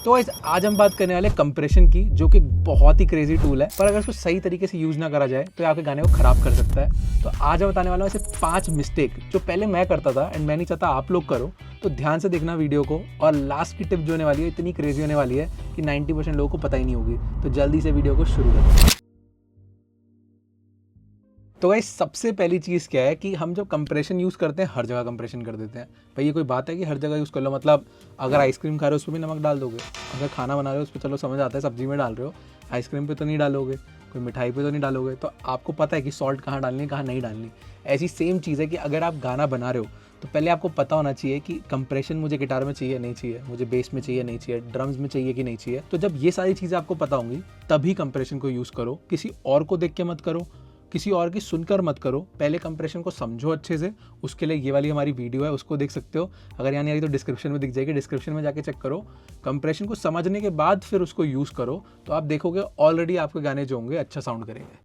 तो गाइस आज हम बात करने वाले कंप्रेशन की, जो कि बहुत ही क्रेजी टूल है, पर अगर उसको सही तरीके से यूज ना करा जाए तो ये आपके गाने को खराब कर सकता है। तो आज मैं बताने वाला हूँ ऐसे 5 मिस्टेक जो पहले मैं करता था एंड मैं नहीं चाहता आप लोग करो। तो ध्यान से देखना वीडियो को, और लास्ट की टिप जो होने वाली है इतनी क्रेजी होने वाली है कि 90% लोगों को पता ही नहीं होगी। तो जल्दी से वीडियो को शुरू करते हैं। तो गाइस सबसे पहली चीज़ क्या है कि हम जब कंप्रेशन यूज़ करते हैं हर जगह कंप्रेशन कर देते हैं। भाई ये कोई बात है कि हर जगह यूज़ कर लो? मतलब अगर आइसक्रीम खा रहे हो उस पर भी नमक डाल दोगे, अगर खाना बना रहे हो उस पर चलो समझ आता है सब्जी में डाल रहे हो, आइसक्रीम पे तो नहीं डालोगे, कोई मिठाई पे तो नहीं डालोगे। तो आपको पता है कि सॉल्ट कहाँ डालनी है कहाँ नहीं डालनी। ऐसी सेम चीज़ है कि अगर आप गाना बना रहे हो तो पहले आपको पता होना चाहिए कि कंप्रेशन मुझे गिटार में चाहिए नहीं चाहिए, मुझे बेस में चाहिए नहीं चाहिए, ड्रम्स में चाहिए कि नहीं चाहिए। तो जब ये सारी चीज़ें आपको पता होंगी तभी कंप्रेशन को यूज़ करो। किसी और को देख के मत करो, किसी और की सुनकर मत करो। पहले कंप्रेशन को समझो अच्छे से। उसके लिए ये वाली हमारी वीडियो है, उसको देख सकते हो। अगर यहाँ नहीं आ रही तो डिस्क्रिप्शन में दिख जाएगी, डिस्क्रिप्शन में जाके चेक करो। कंप्रेशन को समझने के बाद फिर उसको यूज़ करो तो आप देखोगे ऑलरेडी आपके गाने जो होंगे अच्छा साउंड करेंगे।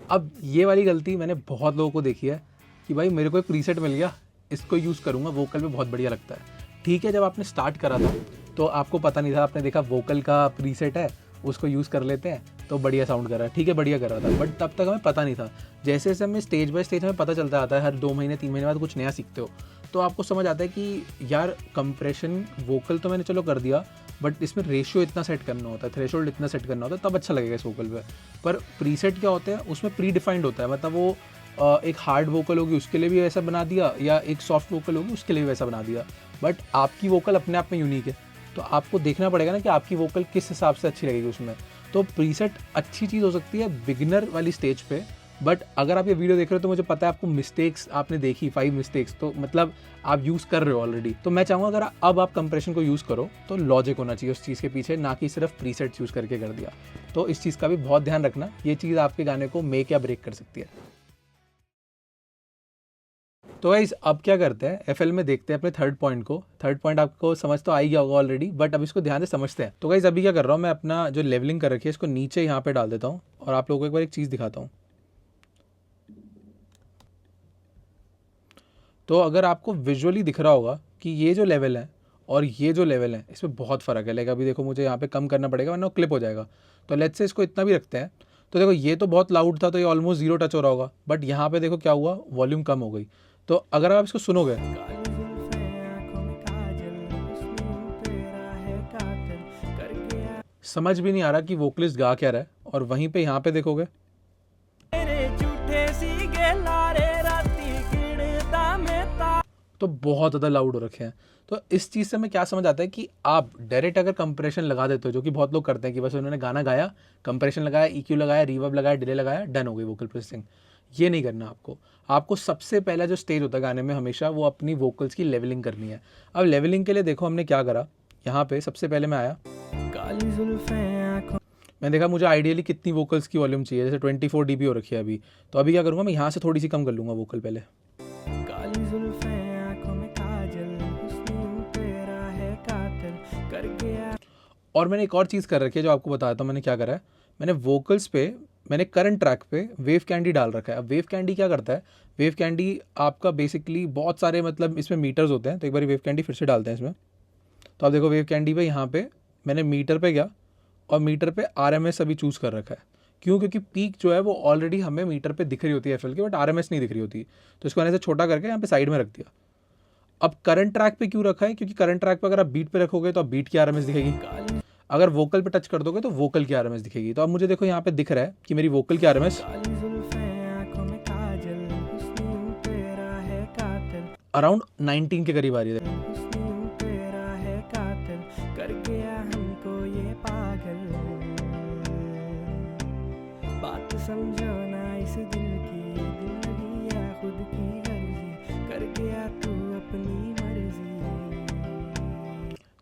अब ये वाली गलती मैंने बहुत लोगों को देखी है कि भाई मेरे को एक प्रीसेट मिल गया, इसको यूज़ करूँगा, वोकल पे बहुत बढ़िया लगता है। ठीक है, जब आपने स्टार्ट करा था तो आपको पता नहीं था, आपने देखा वोकल का प्रीसेट है उसको यूज़ कर लेते हैं तो बढ़िया साउंड कर रहा है, ठीक है बढ़िया कर रहा था, बट तब तक हमें पता नहीं था। जैसे जैसे हमें स्टेज बाय स्टेज हमें पता चलता आता है, हर 2 महीने 3 महीने बाद कुछ नया सीखते हो, तो आपको समझ आता है कि यार कंप्रेशन वोकल तो मैंने चलो कर दिया, बट इसमें रेशियो इतना सेट करना होता है, थ्रेशोल्ड इतना सेट करना होता है, तब अच्छा लगेगा इस वोकल पे। पर प्रीसेट क्या होता है, उसमें प्री डिफाइंड होता है, मतलब वो एक हार्ड वोकल होगी उसके लिए भी वैसा बना दिया, या एक सॉफ्ट वोकल होगी उसके लिए भी वैसा बना दिया। बट आपकी वोकल अपने आप में यूनिक है, तो आपको देखना पड़ेगा ना कि आपकी वोकल किस हिसाब से अच्छी लगेगी उसमें। तो प्रीसेट अच्छी चीज़ हो सकती है बिगिनर वाली स्टेज पे, बट अगर आप ये वीडियो देख रहे हो तो मुझे पता है आपको मिस्टेक्स आपने देखी 5 मिस्टेक्स, तो मतलब आप यूज़ कर रहे हो ऑलरेडी। तो मैं चाहूँगा अगर अब आप कंप्रेशन को यूज़ करो तो लॉजिक होना चाहिए उस चीज़ के पीछे, ना कि सिर्फ प्रीसेट्स यूज़ करके कर दिया। तो इस चीज़ का भी बहुत ध्यान रखना, ये चीज़ आपके गाने को मेक या ब्रेक कर सकती है। तो गाइस अब क्या करते हैं, एफएल में देखते हैं अपने थर्ड पॉइंट को। थर्ड पॉइंट आपको समझ तो आ ही गया होगा ऑलरेडी, बट अब इसको ध्यान से समझते हैं। तो गाइस अभी क्या कर रहा हूँ मैं, अपना जो लेवलिंग कर रखी है इसको नीचे यहाँ पे डाल देता हूँ और आप लोगों को एक बार एक चीज़ दिखाता हूँ। तो अगर आपको विजुअली दिख रहा होगा कि ये जो लेवल है और ये जो लेवल है इसमें बहुत फ़र्क है। लाइक अभी देखो मुझे यहाँ पे कम करना पड़ेगा वरना क्लिप हो जाएगा। तो लेट्स से इसको इतना भी रखते हैं। तो देखो ये तो बहुत लाउड था तो ये ऑलमोस्ट 0 टच हो रहा होगा, बट यहाँ पे देखो क्या हुआ, वॉल्यूम कम हो गई। तो अगर आप इसको सुनोगे, समझ भी नहीं आ रहा कि वोकलिस्ट गा क्या रहा है, और वहीं पे यहाँ पे देखोगे तो बहुत ज़्यादा लाउड हो रखे हैं। तो इस चीज़ से हमें क्या समझ आता है कि आप डायरेक्ट अगर कंप्रेशन लगा देते हो, जो कि बहुत लोग करते हैं कि बस उन्होंने गाना गाया, कंप्रेशन लगाया, ईक्यू लगाया, रिवर्ब लगाया, डिले लगाया, डन हो गई वोकल प्रोसेसिंग। ये नहीं करना आपको सबसे पहला जो स्टेज होता है गाने में हमेशा वो अपनी वोकल्स की लेवलिंग करनी है। अब लेवलिंग के लिए देखो हमने क्या करा, यहाँ पे सबसे पहले मैं आया, मैंने देखा मुझे आइडियली कितनी वोकल्स की वॉल्यूम चाहिए, जैसे 24 dB हो रखी है अभी। तो अभी क्या करूँगा, मैं यहाँ से थोड़ी सी कम कर लूँगा वोकल पहले। और मैंने एक और चीज़ कर रखी है जो आपको बताता हूँ मैंने क्या करा है। मैंने वोकल्स पे, मैंने करंट ट्रैक पे वेव कैंडी डाल रखा है। अब वेव कैंडी क्या करता है, वेव कैंडी आपका बेसिकली बहुत सारे मतलब इसमें मीटर्स होते हैं। तो एक बार वेव कैंडी फिर से डालते हैं इसमें। तो आप देखो वेव कैंडी पे यहाँ पे मैंने मीटर पे गया और मीटर पे RMS अभी चूज़ कर रखा है। क्यों? क्योंकि पीक जो है वो ऑलरेडी हमें मीटर पे दिख रही होती है एफएल की, बट RMS नहीं दिख रही होती। तो इसको मैंने से छोटा करके यहाँ पे साइड में रख दिया। अब करंट ट्रैक पे क्यों रखा है, क्योंकि करंट ट्रैक पे अगर आप बीट पे रखोगे तो आप बीट की RMS दिखेगी, अगर वोकल पे टच कर दोगे तो वोकल की RMS दिखेगी। तो अब मुझे देखो यहाँ पे दिख रहा है कि मेरी वोकल की RMS अराउंड 19 के करीब आ रही है।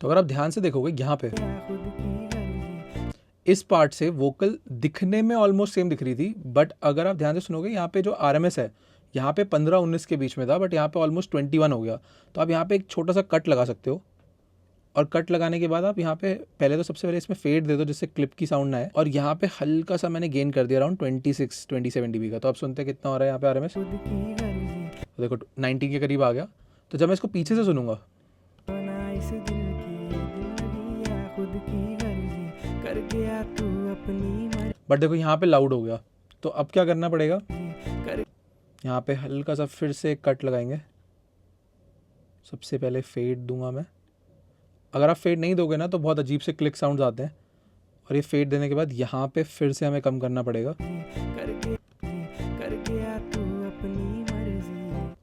तो अगर आप ध्यान से देखोगे यहाँ पे इस पार्ट से वोकल दिखने में ऑलमोस्ट सेम दिख रही थी, बट अगर आप ध्यान से सुनोगे यहाँ पे जो RMS है यहाँ पे 15-19 के बीच में था, बट यहाँ पे ऑलमोस्ट 21 हो गया। तो आप यहाँ पे एक छोटा सा कट लगा सकते हो, और कट लगाने के बाद आप यहाँ पे पहले तो सबसे पहले इसमें फेड दे दो जिससे क्लिप की साउंड ना आए, और यहाँ पे हल्का सा मैंने गेन कर दिया अराउंड 26-27 dB का। तो आप सुनते हैं कितना हो रहा है यहाँ पे RMS, तो देखो 90 के करीब आ गया। तो जब मैं इसको पीछे से सुनूंगा बट देखो यहाँ पे लाउड हो गया, तो अब क्या करना पड़ेगा, यहाँ पे हल्का सा फिर से कट लगाएंगे। सबसे पहले फेड दूंगा मैं। अगर आप फेड नहीं दोगे ना तो बहुत अजीब से क्लिक साउंड्स आते हैं, और ये फेड देने के बाद यहाँ पे फिर से हमें कम करना पड़ेगा।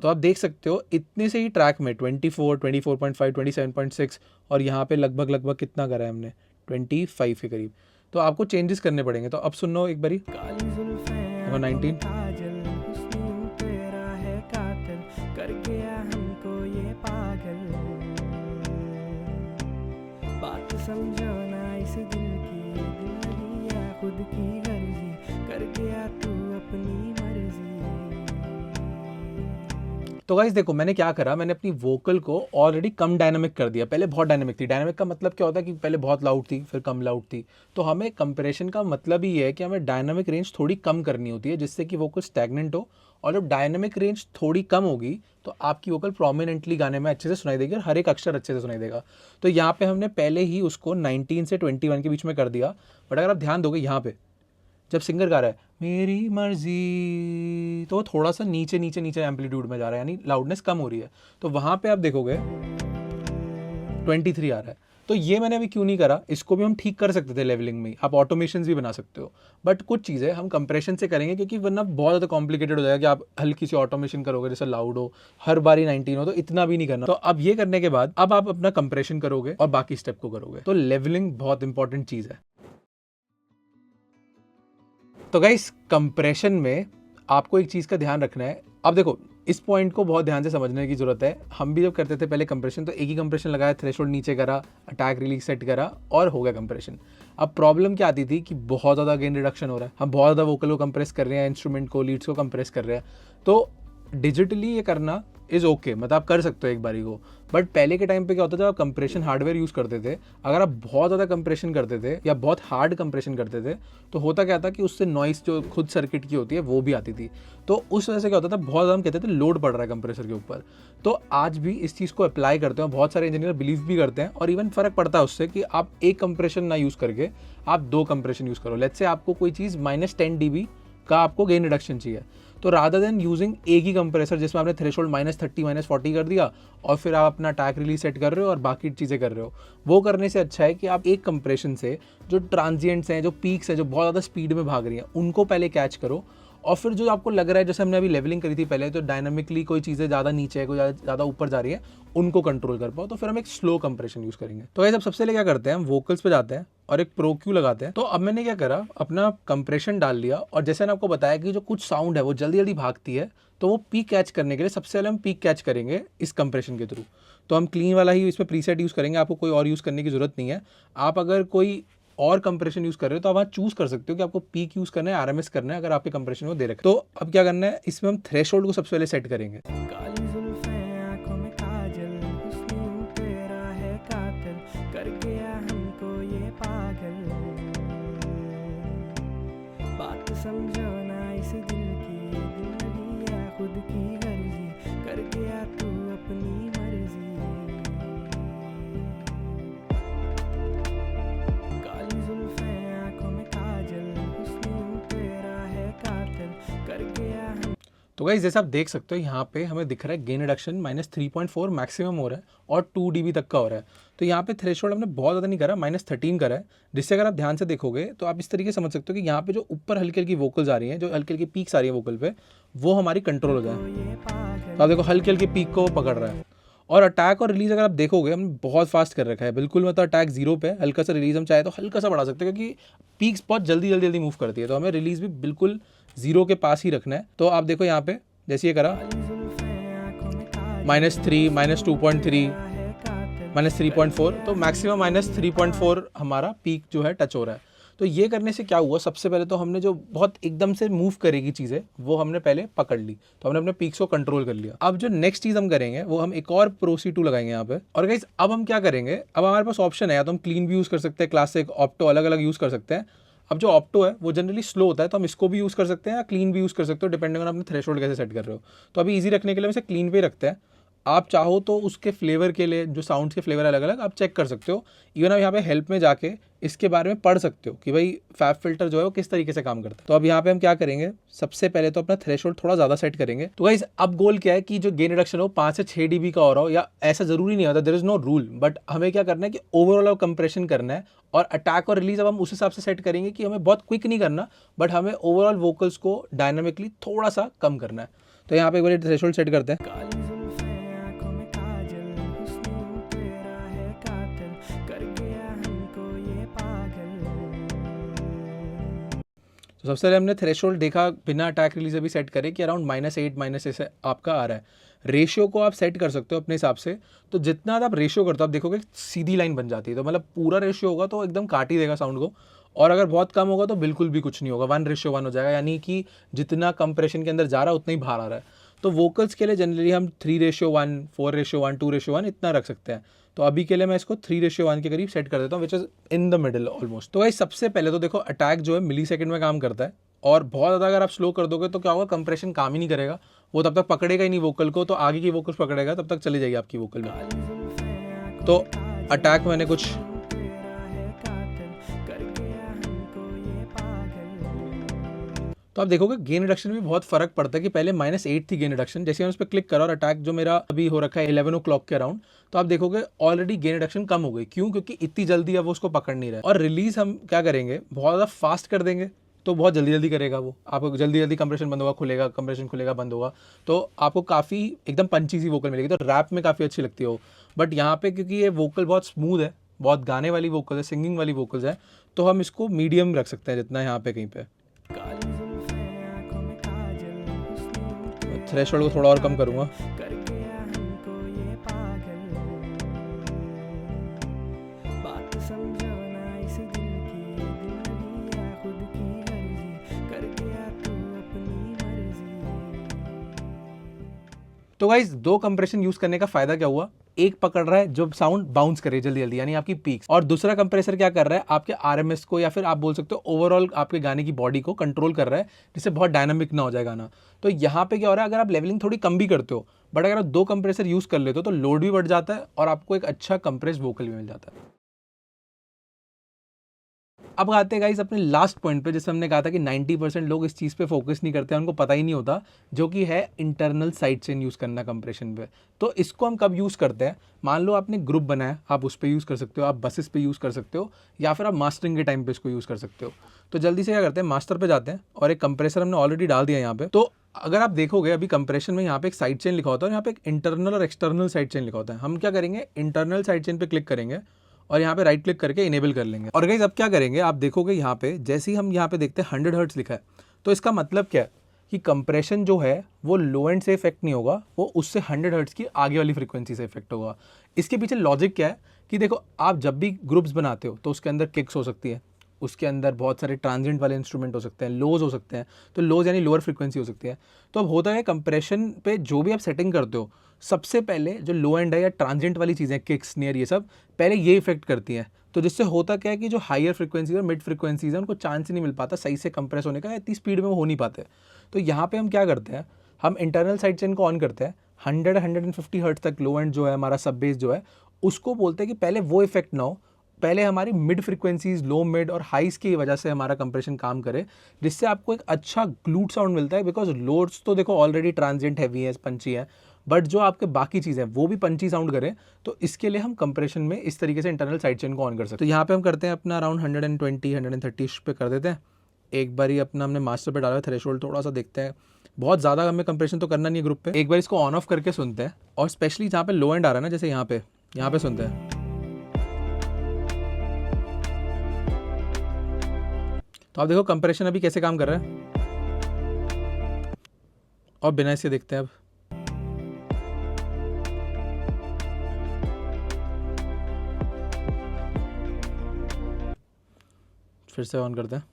तो आप देख सकते हो इतने से ही ट्रैक में 24, 24.5, 27.6 और यहाँ पे लगभग कितना करा है हमने 25 के करीब। तो आपको चेंजेस करने पड़ेंगे। तो अब सुनो एक बारी, 19 तो गाइस देखो मैंने क्या करा, मैंने अपनी वोकल को ऑलरेडी कम डायनामिक कर दिया। पहले बहुत डायनामिक थी। डायनामिक का मतलब क्या होता है कि पहले बहुत लाउड थी फिर कम लाउड थी। तो हमें कंप्रेशन का मतलब ही है कि हमें डायनामिक रेंज थोड़ी कम करनी होती है जिससे कि वोकल स्टैग्नेंट हो। और जब डायनामिक रेंज थोड़ी कम होगी तो आपकी वोकल प्रोमिनेंटली गाने में अच्छे से सुनाई देगी और हर एक अक्षर अच्छे से सुनाई देगा। तो यहाँ पे हमने पहले ही उसको 19 से 21 के बीच में कर दिया। बट अगर आप ध्यान दोगे यहाँ पे जब सिंगर गा रहा है मेरी मर्जी, तो थोड़ा सा नीचे एम्पलीट्यूड में जा रहा है, यानी लाउडनेस कम हो रही है। तो वहां पे आप देखोगे 23 आ रहा है। तो ये मैंने अभी क्यों नहीं करा, इसको भी हम ठीक कर सकते थे लेवलिंग में। आप ऑटोमेशन भी बना सकते हो, बट कुछ चीज़ें हम कंप्रेशन से करेंगे क्योंकि वरना बहुत ज़्यादा कॉम्प्लिकेटेड हो जाएगा कि आप हल्की सी ऑटोमेशन करोगे जैसे लाउड हो हर बारी 19 हो, तो इतना भी नहीं करना। तो अब ये करने के बाद अब आप अपना कंप्रेशन करोगे और बाकी स्टेप को करोगे। तो लेवलिंग बहुत इंपॉर्टेंट चीज़ है। तो गाइस कंप्रेशन में आपको एक चीज़ का ध्यान रखना है। अब देखो इस पॉइंट को बहुत ध्यान से समझने की जरूरत है। हम भी जब करते थे पहले कंप्रेशन तो एक ही कंप्रेशन लगाया, थ्रेशोल्ड नीचे करा, अटैक रिलीज सेट करा और हो गया कंप्रेशन। अब प्रॉब्लम क्या आती थी कि बहुत ज़्यादा गेन रिडक्शन हो रहा है, हम बहुत ज़्यादा वोकल को कंप्रेस कर रहे हैं, इंस्ट्रूमेंट को लीड्स को कंप्रेस कर रहे हैं। तो डिजिटली ये करना इज़ ओके, मतलब आप कर सकते हो एक बारी को। बट पहले के टाइम पे क्या होता था, जब आप कंप्रेशन हार्डवेयर यूज़ करते थे, अगर आप बहुत ज़्यादा कंप्रेशन करते थे या बहुत हार्ड कंप्रेशन करते थे तो होता क्या था कि उससे नॉइस जो खुद सर्किट की होती है वो भी आती थी। तो उस वजह से क्या होता था, बहुत ज़्यादा हम कहते थे लोड पड़ रहा है कंप्रेसर के ऊपर। तो आज भी इस चीज़ को अप्लाई करते हैं, बहुत सारे इंजीनियर बिलीव भी करते हैं और इवन फ़र्क पड़ता है उससे कि आप एक कंप्रेशन ना यूज़ करके आप 2 कंप्रेशन यूज़ करो। लेट्स से आपको कोई चीज़ -10 dB का आपको गेन रिडक्शन चाहिए, तो रादर देन यूजिंग एक ही कंप्रेसर जिसमें आपने थ्रेशोल्ड -30 -40 कर दिया और फिर आप अपना अटैक रिलीज सेट कर रहे हो और बाकी चीज़ें कर रहे हो, वो करने से अच्छा है कि आप एक कंप्रेशन से जो ट्रांजिएंट्स हैं, जो पीक्स हैं, जो बहुत ज़्यादा स्पीड में भाग रही हैं, उनको पहले कैच करो। और फिर जो आपको लग रहा है, जैसे हमने अभी लेवलिंग करी थी पहले, तो डायनामिकली कोई चीज़ें ज़्यादा नीचे है, कोई ज़्यादा ऊपर जा रही है, उनको कंट्रोल कर पाओ, तो फिर हम एक स्लो कंप्रेशन यूज़ करेंगे। तो गाइस अब सबसे पहले क्या करते हैं, हम वोकल्स पे जाते हैं और एक प्रो क्यू लगाते हैं। तो अब मैंने क्या करा, अपना कंप्रेशन डाल लिया और जैसे मैंने आपको बताया कि जो कुछ साउंड है वो जल्दी जल्दी भागती है, तो वो पीक कैच करने के लिए सबसे पहले हम पीक कैच करेंगे इस कंप्रेशन के थ्रू। तो हम क्लीन वाला ही इसमें प्रीसेट यूज़ करेंगे, आपको कोई और यूज़ करने की जरूरत नहीं है। आप अगर कोई और कंप्रेशन यूज़ कर रहे हो तो आप वहाँ चूज़ कर सकते हो कि आपको पीक यूज़ करना है, आरएमएस करना है, अगर आपके कंप्रेशन को दे रखे। तो अब क्या करना है, इसमें हम थ्रेशोल्ड को सबसे पहले सेट करेंगे। तो गाइस जैसे आप देख सकते हो यहाँ पे हमें दिख रहा है गेन रिडक्शन -3.4 मैक्सिमम हो रहा है और 2 dB तक का हो रहा है। तो यहाँ पे थ्रेशोल्ड हमने बहुत ज़्यादा नहीं करा, -13 करा है, जिससे अगर आप ध्यान से देखोगे तो आप इस तरीके से समझ सकते हो कि यहाँ पे जो ऊपर हल्की हल्की वोकल्स आ रही हैं, जो हल्की हल्की पीक्स आ रही है वोकल पे, वो हमारी कंट्रोल हो जाए। तो आप देखो हल्की हल्की पीक को पकड़ रहा है। और अटैक और रिलीज अगर आप देखोगे हमने बहुत फास्ट कर रखा है, बिल्कुल मतलब अटैक 0 पे, हल्का सा रिलीज हम चाहे तो हल्का सा बढ़ा सकते हैं क्योंकि पीक्स बहुत जल्दी मूव करती है, तो हमें रिलीज भी बिल्कुल 0 के पास ही रखना है। तो आप देखो यहाँ पे जैसे ये करा -3, -2.3, -3.4, तो मैक्सिमम -3.4 हमारा पीक जो है टच हो रहा है। तो ये करने से क्या हुआ, सबसे पहले तो हमने जो बहुत एकदम से मूव करेगी चीज़ें वो हमने पहले पकड़ ली, तो हमने अपने पीक्स को कंट्रोल कर लिया। अब जो नेक्स्ट चीज़ हम करेंगे वो हम एक और प्रो C2 लगाएंगे यहाँ पे। और गाइस अब हम क्या करेंगे, अब हमारे पास ऑप्शन है, या तो हम क्लीन भी यूज़ कर सकते हैं, क्लासिक, ऑप्टो, अलग अलग यूज़ कर सकते हैं। अब जो ऑप्टो है वो जनरली स्लो होता है, तो हम इसको भी यूज़ कर सकते हैं या क्लीन भी यूज़ कर सकते हो, डिपेंडिंग ऑन अपने थ्रेशोल्ड कैसे सेट कर रहे हो। तो अभी ईजी रखने के लिए हम इसे क्लीन पे रखते हैं आप चाहो तो उसके फ्लेवर के लिए जो साउंड्स के फ्लेवर अलग अलग आप चेक कर सकते हो। इवन आप यहाँ पे हेल्प में जाके इसके बारे में पढ़ सकते हो कि भाई फैब फिल्टर जो है वो किस तरीके से काम करता है। तो अब यहाँ पे हम क्या करेंगे, सबसे पहले तो अपना थ्रेशोल्ड थोड़ा ज़्यादा सेट करेंगे। तो गाइस अब गोल क्या है कि जो गेन रिडक्शन हो 5 से 6 dB का हो रहा हो, या ऐसा जरूरी नहीं होता, there is no rule, but हमें क्या करना है कि ओवरऑल कंप्रेशन करना है। और अटैक और रिलीज अब हम उस हिसाब से सेट करेंगे कि हमें बहुत क्विक नहीं करना, बट हमें ओवरऑल वोकल्स को डायनामिकली थोड़ा सा कम करना है। तो यहाँ पे एक बार थ्रेशोल्ड सेट करते हैं। तो सबसे पहले हमने थ्रेशोल्ड देखा बिना अटैक रिलीज अभी सेट करे कि अराउंड -8 -6 आपका आ रहा है। रेशियो को आप सेट कर सकते हो अपने हिसाब से। तो जितना आप रेशियो करते हो आप देखोगे सीधी लाइन बन जाती है। तो मतलब पूरा रेशियो होगा तो एकदम काट ही देगा साउंड को, और अगर बहुत कम होगा तो बिल्कुल भी कुछ नहीं होगा, 1:1 हो जाएगा, यानी कि जितना कंप्रेशन के अंदर जा रहा है उतना ही बाहर आ रहा है। तो वोकल्स के लिए जनरली हम 3:1, 4:1, 2:1 इतना रख सकते हैं। तो अभी के लिए मैं इसको 3:1 के करीब सेट कर देता हूँ, which is in the middle almost. तो भाई सबसे पहले तो देखो अटैक जो है मिली सेकेंड में काम करता है, और बहुत ज़्यादा अगर आप स्लो कर दोगे तो क्या होगा, कंप्रेशन काम ही नहीं करेगा, वो तब तक पकड़ेगा ही नहीं वोकल को, तो आगे की वोकल्स पकड़ेगा, तब तक चली जाएगी आपकी वोकल में। तो अटैक मैंने कुछ तो आप देखोगे गेन रिडक्शन में भी बहुत फर्क पड़ता है कि पहले -8 थी गेन रिडक्शन, जैसे हम उस पर क्लिक करा और अटैक जो मेरा अभी हो रखा है 11 o'clock के अराउंड, तो आप देखोगे ऑलरेडी गेन रिडक्शन कम हो गई। क्यों? क्योंकि इतनी जल्दी अब वो उसको पकड़ नहीं रहा है। और रिलीज हम क्या करेंगे, बहुत ज़्यादा फास्ट कर देंगे तो बहुत जल्दी जल्दी करेगा वो, आपको जल्दी जल्दी कंप्रेशन बंद होगा, खुलेगा, कंप्रेशन खुलेगा, बंद होगा, तो आपको काफ़ी एकदम पंची सी वोकल मिलेगी। तो रैप में काफ़ी अच्छी लगती है वो। बट यहाँ पे क्योंकि ये वोकल बहुत स्मूथ है, बहुत गाने वाली वोकल है, सिंगिंग वाली वोकल्स है, तो हम इसको मीडियम रख सकते हैं जितना यहाँ पे कहीं पे। थ्रेशोल्ड को थोड़ा और कम करूँगा। तो गाइज दो कंप्रेशन यूज करने का फायदा क्या हुआ, एक पकड़ रहा है जो साउंड बाउंस करे जल्दी जल्दी यानी आपकी पीक्स, और दूसरा कंप्रेसर क्या कर रहा है, आपके आरएमएस को या फिर आप बोल सकते हो ओवरऑल आपके गाने की बॉडी को कंट्रोल कर रहा है, जिससे बहुत डायनामिक ना हो जाए गाना। तो यहाँ पे क्या हो रहा है, अगर आप लेवलिंग थोड़ी कम भी करते हो, बट अगर आप दो कंप्रेसर यूज कर लेते हो तो लोड भी बढ़ जाता है और आपको एक अच्छा कंप्रेस वोकल भी मिल जाता है। अब आते हैं गाइस अपने लास्ट पॉइंट पे, जैसे हमने कहा था कि 90% लोग इस चीज़ पे फोकस नहीं करते हैं, उनको पता ही नहीं होता, जो कि है इंटरनल साइड चेन यूज़ करना कंप्रेशन पे। तो इसको हम कब यूज़ करते हैं, मान लो आपने ग्रुप बनाया, आप उस पर यूज़ कर सकते हो, आप बसेस पे यूज़ कर सकते हो, या फिर आप मास्टरिंग के टाइम पे इसको यूज़ कर सकते हो। तो जल्दी से क्या करते हैं, मास्टर पे जाते हैं और एक कंप्रेसर हमने ऑलरेडी डाल दिया यहाँ पे। तो अगर आप देखोगे अभी कंप्रेशन में यहाँ पे एक साइड चेन लिखा होता है और यहाँ पे एक इंटरनल और एक्सटर्नल साइड चेन लिखा होता है। हम क्या करेंगे, इंटरनल साइड चेन पे क्लिक करेंगे और यहाँ पे राइट क्लिक करके इनेबल कर लेंगे। और गाइस अब क्या करेंगे, आप देखोगे यहाँ पे जैसे ही हम यहाँ पे देखते हैं 100 हर्ट्ज लिखा है, तो इसका मतलब क्या है कि कंप्रेशन जो है वो लो एंड से इफेक्ट नहीं होगा, वो उससे 100 हर्ट्ज की आगे वाली फ्रीक्वेंसी से इफेक्ट होगा। इसके पीछे लॉजिक क्या है कि देखो आप जब भी ग्रुप्स बनाते हो तो उसके अंदर किक्स हो सकती है, उसके अंदर बहुत सारे ट्रांजिएंट वाले इंस्ट्रूमेंट हो सकते हैं, लोज हो सकते हैं, तो लोज यानी लोअर फ्रीक्वेंसी हो सकती है। तो अब होता है कंप्रेशन पे जो भी आप सेटिंग करते हो, सबसे पहले जो लो एंड है या ट्रांजिएंट वाली चीज़ें, किक्स, स्नेयर, ये सब पहले ये इफेक्ट करती हैं। तो जिससे होता क्या है कि जो हायर फ्रीक्वेंसीज और मिड फ्रीक्वेंसीज है उनको चांस ही नहीं मिल पाता सही से कंप्रेस होने का, इतनी स्पीड में वो हो नहीं पाते। तो यहाँ पे हम क्या करते हैं, हम इंटरनल साइड चेन को ऑन करते हैं, 100-150 हर्ट्ज तक लो एंड जो है हमारा सब बेस जो है उसको बोलते हैं कि पहले वो इफेक्ट ना हो, पहले हमारी मिड फ्रीक्वेंसीज, लो, मिड और हाइस की वजह से हमारा कंप्रेशन काम करे, जिससे आपको एक अच्छा ग्लूट साउंड मिलता है। बिकॉज लोड्स तो देखो ऑलरेडी ट्रांजिएंट हैवी है, पंची है, बट जो आपके बाकी चीज़ें वो भी पंची साउंड करें, तो इसके लिए हम कंप्रेशन में इस तरीके से इंटरनल साइड चेन को ऑन कर सकते हैं। तो यहाँ पे हम करते हैं अपना अराउंड 120-130 पे कर देते हैं। एक बार ही अपना हमने मास्टर पे डाला है, थ्रेशोल्ड थोड़ा सा देखते हैं, बहुत ज़्यादा हमें कंप्रेशन तो करना नहीं है ग्रुप पे। एक बार इसको ऑन ऑफ करके सुनते हैं, और स्पेशली जहाँ पे लो एंड आ रहा है ना, जैसे यहाँ पे सुनते हैं। तो आप देखो कंप्रेशन अभी कैसे काम कर रहा है, और बिना इसके देखते हैं अब। फिर से ऑन करते हैं।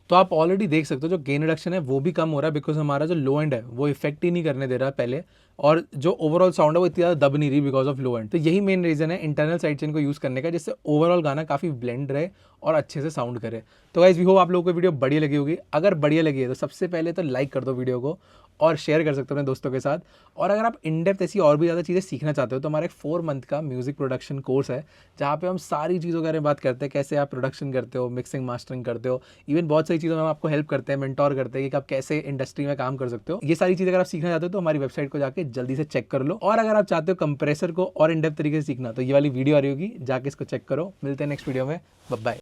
तो आप ऑलरेडी देख सकते हो जो गेन रिडक्शन है वो भी कम हो रहा है, बिकॉज हमारा जो लो एंड है वो इफेक्ट ही नहीं करने दे रहा है पहले, और जो ओवरऑल साउंड है वो इतनी ज़्यादा दब नहीं रही बिकॉज ऑफ लो एंड। तो यही मेन रीज़न है इंटरनल साइड चेन को यूज़ करने का, जिससे ओवरऑल गाना काफ़ी ब्लेंड रहे और अच्छे से साउंड करे। तो गाइस वी होप आप लोगों को वीडियो बढ़िया लगी होगी। अगर बढ़िया लगी है तो सबसे पहले तो लाइक कर दो वीडियो को और शेयर कर सकते हो अपने दोस्तों के साथ। और अगर आप इन डेप्थ ऐसी और भी ज़्यादा चीज़ें सीखना चाहते हो तो हमारा एक 4 मंथ का म्यूजिक प्रोडक्शन कोर्स है, जहाँ पे हम सारी चीज़ों के बारे में बात करते हैं, कैसे आप प्रोडक्शन करते हो, मिक्सिंग मास्टरिंग करते हो, इवन बहुत सारी चीज़ों में हम आपको हेल्प करते हैं, मेंटोर करते हैं कि आप कैसे इंडस्ट्री में काम कर सकते हो। ये सारी चीज़ें अगर आप सीखना चाहते हो तो हमारी वेबसाइट को जाके जल्दी से चेक कर लो। और अगर आप चाहते हो कंप्रेसर को और इन डेप्थ तरीके से सीखना तो ये वाली वीडियो आ रही होगी, जाके इसको चेक करो। मिलते हैं नेक्स्ट वीडियो में, बाय बाय।